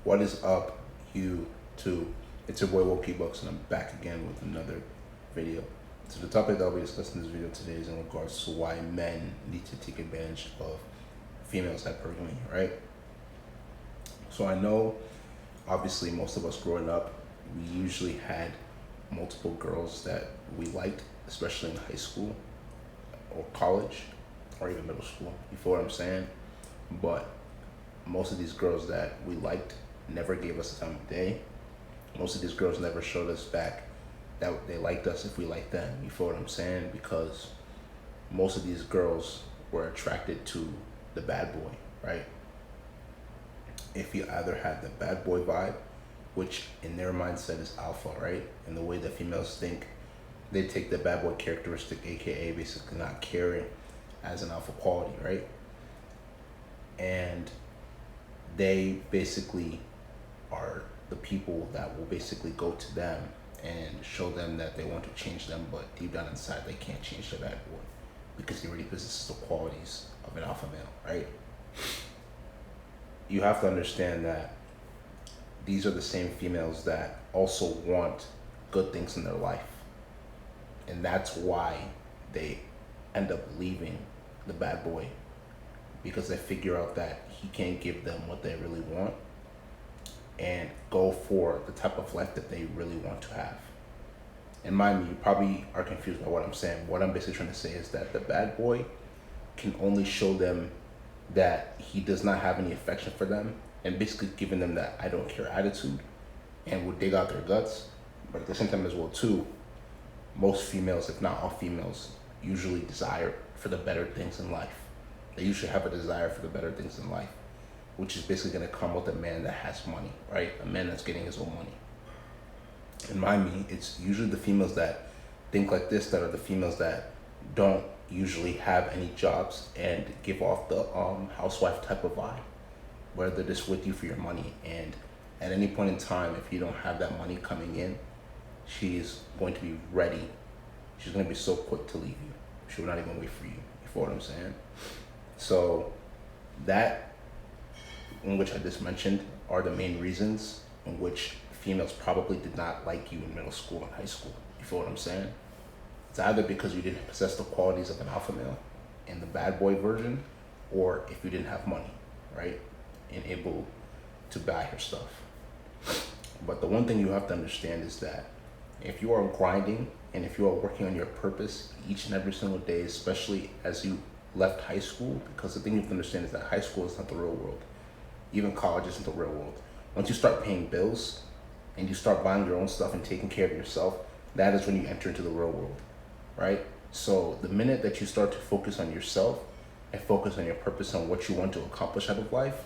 What is up, YouTube? It's your boy Wokey Bucks, and I'm back again with another video. So the topic that I'll be discussing in this video today is in regards to why men need to take advantage of females hypergamy, right? So I know, obviously, most of us growing up, we usually had multiple girls that we liked, especially in high school or college or even middle school. You feel what I'm saying? But most of these girls that we liked never gave us the time of day. Most of these girls never showed us back that they liked us if we liked them. You feel what I'm saying? Because most of these girls were attracted to the bad boy, right? If you either had the bad boy vibe, which in their mindset is alpha, right? And the way that females think, they take the bad boy characteristic, aka basically not caring, as an alpha quality, right? And they basically are the people that will basically go to them and show them that they want to change them, but deep down inside they can't change the bad boy because he already possesses the qualities of an alpha male, right? You have to understand that these are the same females that also want good things in their life. And that's why they end up leaving the bad boy, because they figure out that he can't give them what they really want and go for the type of life that they really want to have. And mind me, you probably are confused by what I'm saying. What I'm basically trying to say is that the bad boy can only show them that he does not have any affection for them and basically giving them that I don't care attitude and will dig out their guts. But at the same time as well too, most females, if not all females, usually desire for the better things in life. They usually have a desire for the better things in life, which is basically going to come with a man that has money, right? A man that's getting his own money. And mind me, it's usually the females that think like this that are the females that don't usually have any jobs and give off the housewife type of vibe, where they're just with you for your money. And at any point in time, if you don't have that money coming in, she's going to be ready. She's going to be so quick to leave you. She will not even wait for you. You feel what I'm saying? So that, in which I just mentioned, are the main reasons in which females probably did not like you in middle school and high school. You feel what I'm saying? It's either because you didn't possess the qualities of an alpha male in the bad boy version, or if you didn't have money, right? And able to buy her stuff. But the one thing you have to understand is that if you are grinding and if you are working on your purpose each and every single day, especially as you left high school, because the thing you have to understand is that high school is not the real world. Even college isn't the real world. Once you start paying bills and you start buying your own stuff and taking care of yourself, that is when you enter into the real world, right? So the minute that you start to focus on yourself and focus on your purpose and what you want to accomplish out of life,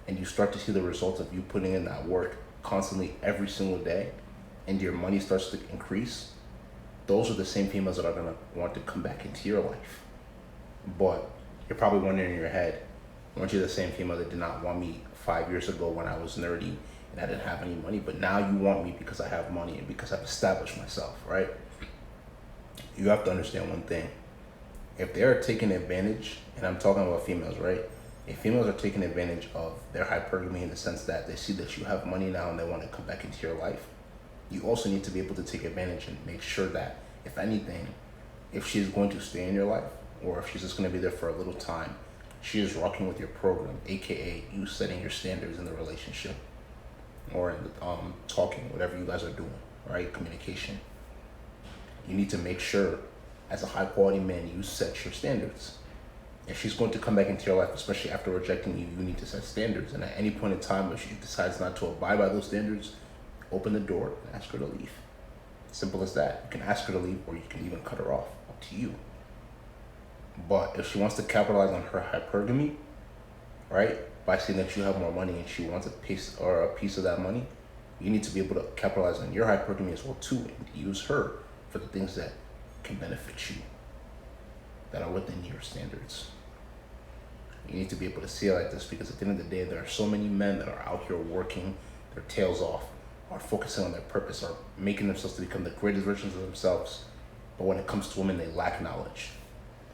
and you start to see the results of you putting in that work constantly every single day, and your money starts to increase, those are the same females that are gonna want to come back into your life. But you're probably wondering in your head, weren't you the same female that did not want me 5 years ago when I was nerdy and I didn't have any money, but now you want me because I have money and because I've established myself, right? You have to understand one thing. If they're taking advantage, and I'm talking about females, right? If females are taking advantage of their hypergamy in the sense that they see that you have money now and they want to come back into your life, you also need to be able to take advantage and make sure that, if anything, if she's going to stay in your life, or if she's just going to be there for a little time, she is rocking with your program, aka you setting your standards in the relationship or in the talking, whatever you guys are doing, right? Communication. You need to make sure, as a high quality man, you set your standards. If she's going to come back into your life, especially after rejecting you, you need to set standards. And at any point in time, if she decides not to abide by those standards, open the door and ask her to leave. Simple as that. You can ask her to leave, or you can even cut her off. Up to you. But if she wants to capitalize on her hypergamy, right, by saying that you have more money and she wants a piece of that money, you need to be able to capitalize on your hypergamy as well too, and use her for the things that can benefit you, that are within your standards. You need to be able to see it like this, because at the end of the day, there are so many men that are out here working their tails off, are focusing on their purpose, are making themselves to become the greatest versions of themselves. But when it comes to women, they lack knowledge.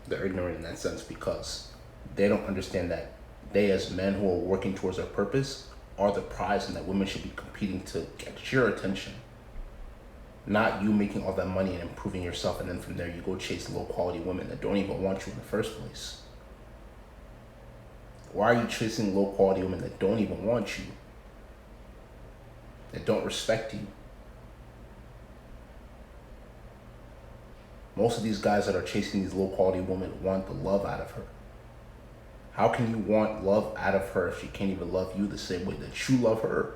They're ignorant in that sense because they don't understand that they, as men who are working towards their purpose, are the prize and that women should be competing to get your attention. Not you making all that money and improving yourself, and then from there you go chase low quality women that don't even want you in the first place. Why are you chasing low quality women that don't even want you? That don't respect you? Most of these guys that are chasing these low quality women want the love out of her. How can you want love out of her if she can't even love you the same way that you love her?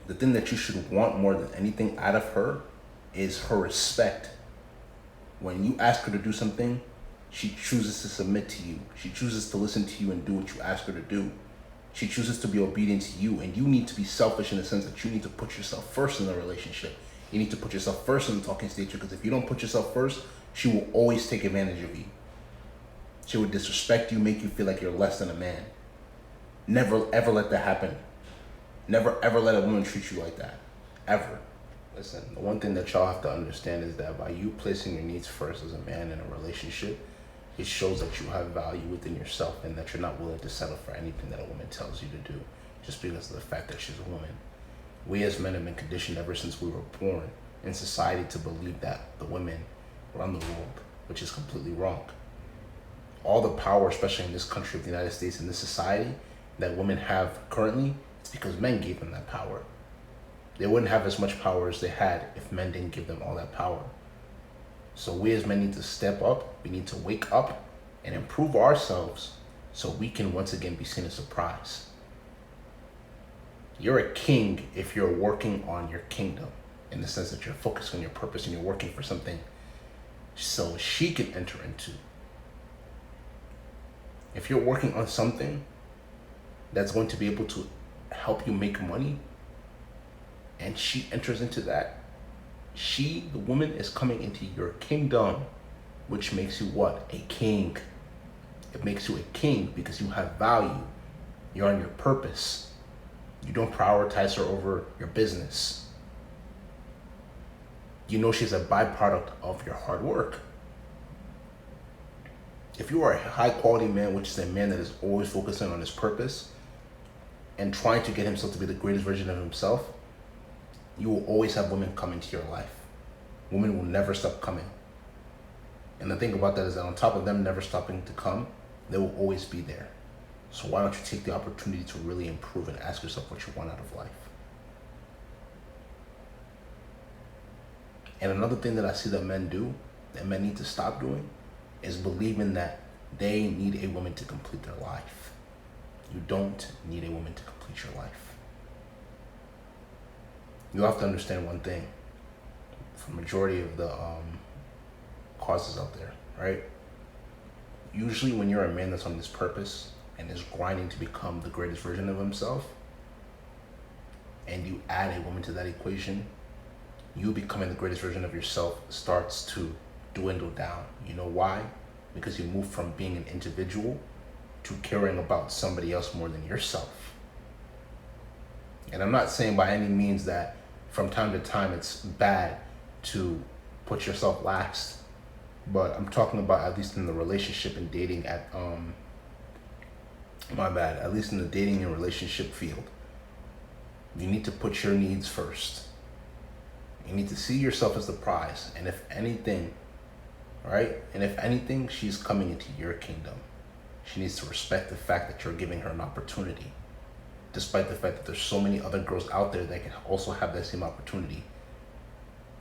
The thing that you should want more than anything out of her is her respect. When you ask her to do something, she chooses to submit to you. She chooses to listen to you and do what you ask her to do. She chooses to be obedient to you, and you need to be selfish in the sense that you need to put yourself first in the relationship. You need to put yourself first in the talking stage, because if you don't put yourself first, she will always take advantage of you. She would disrespect you, make you feel like you're less than a man. Never ever let that happen. Never ever let a woman treat you like that. Ever. Listen, the one thing that y'all have to understand is that by you placing your needs first as a man in a relationship, it shows that you have value within yourself and that you're not willing to settle for anything that a woman tells you to do just because of the fact that she's a woman. We as men have been conditioned ever since we were born in society to believe that the women run the world, which is completely wrong. All the power, especially in this country of the United States, in this society, that women have currently, it's because men gave them that power. They wouldn't have as much power as they had if men didn't give them all that power. So we as men need to step up, we need to wake up and improve ourselves so we can once again be seen as a prize. You're a king if you're working on your kingdom, in the sense that you're focused on your purpose and you're working for something so she can enter into. If you're working on something that's going to be able to help you make money and she enters into that, she, the woman, is coming into your kingdom, which makes you what? A king. It makes you a king because you have value. You're on your purpose. You don't prioritize her over your business. You know she's a byproduct of your hard work. If you are a high quality man, which is a man that is always focusing on his purpose and trying to get himself to be the greatest version of himself, you will always have women come into your life. Women will never stop coming. And the thing about that is that on top of them never stopping to come, they will always be there. So why don't you take the opportunity to really improve and ask yourself what you want out of life? And another thing that I see that men do, that men need to stop doing, is believing that they need a woman to complete their life. You don't need a woman to complete your life. You have to understand one thing. For majority of the causes out there, right? Usually when you're a man that's on this purpose and is grinding to become the greatest version of himself, and you add a woman to that equation, you becoming the greatest version of yourself starts to dwindle down. You know why? Because you move from being an individual to caring about somebody else more than yourself. And I'm not saying by any means that from time to time it's bad to put yourself last, but I'm talking about at least in the relationship and dating at least in the dating and relationship field. You need to put your needs first. You need to see yourself as the prize, and if anything, right? And if anything, she's coming into your kingdom. She needs to respect the fact that you're giving her an opportunity, despite the fact that there's so many other girls out there that can also have that same opportunity.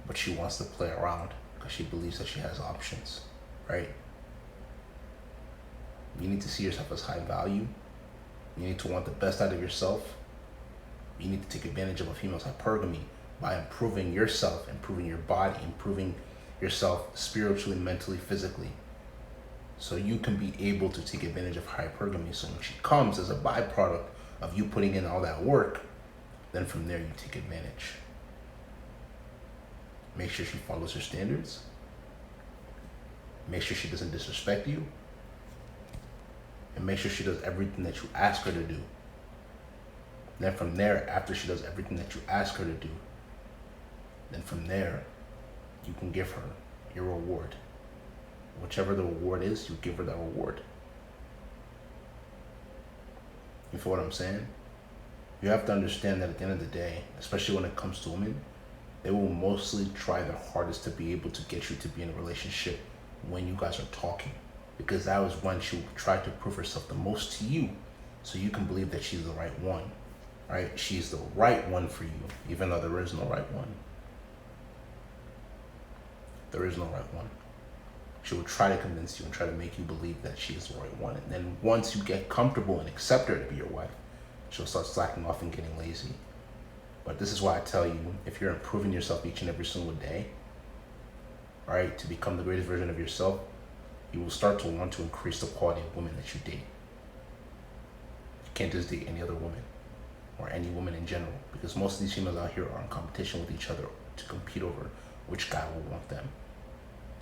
But she wants to play around because she believes that she has options, right? You need to see yourself as high value. You need to want the best out of yourself. You need to take advantage of a female's hypergamy by improving yourself, improving your body, improving yourself spiritually, mentally, physically, so you can be able to take advantage of hypergamy. So when she comes as a byproduct of you putting in all that work, then from there you take advantage. Make sure she follows her standards. Make sure she doesn't disrespect you. And make sure she does everything that you ask her to do. Then from there, after she does everything that you ask her to do, then from there, you can give her your reward. Whichever the reward is, you give her that reward. You feel what I'm saying? You have to understand that at the end of the day, especially when it comes to women, they will mostly try their hardest to be able to get you to be in a relationship when you guys are talking. Because that was when she will try to prove herself the most to you, so you can believe that she's the right one. Right? She's the right one for you, even though there is no right one. There is no right one. She will try to convince you and try to make you believe that she is the right one. And then once you get comfortable and accept her to be your wife, she'll start slacking off and getting lazy. But this is why I tell you, if you're improving yourself each and every single day, right, to become the greatest version of yourself, you will start to want to increase the quality of women that you date. You can't just date any other woman or any woman in general, because most of these females out here are in competition with each other to compete over which guy will want them.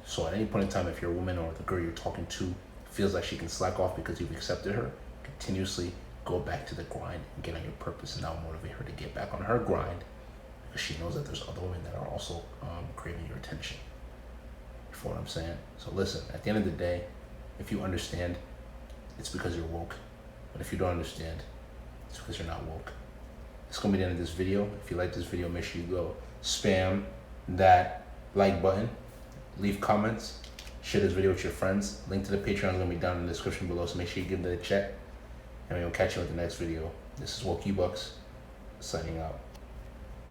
So at any point in time, if your woman or the girl you're talking to feels like she can slack off because you've accepted her, continuously go back to the grind and get on your purpose, and that will motivate her to get back on her grind, because she knows that there's other women that are also craving your attention. You feel what I'm saying? So listen, at the end of the day, if you understand, it's because you're woke. But if you don't understand, it's because you're not woke. It's gonna be the end of this video. If you like this video, make sure you go spam that like button, leave comments, share this video with your friends. Link to the Patreon is gonna be down in the description below, so make sure you give it a check. And we'll catch you with the next video. This is Wokey Bucks, signing out.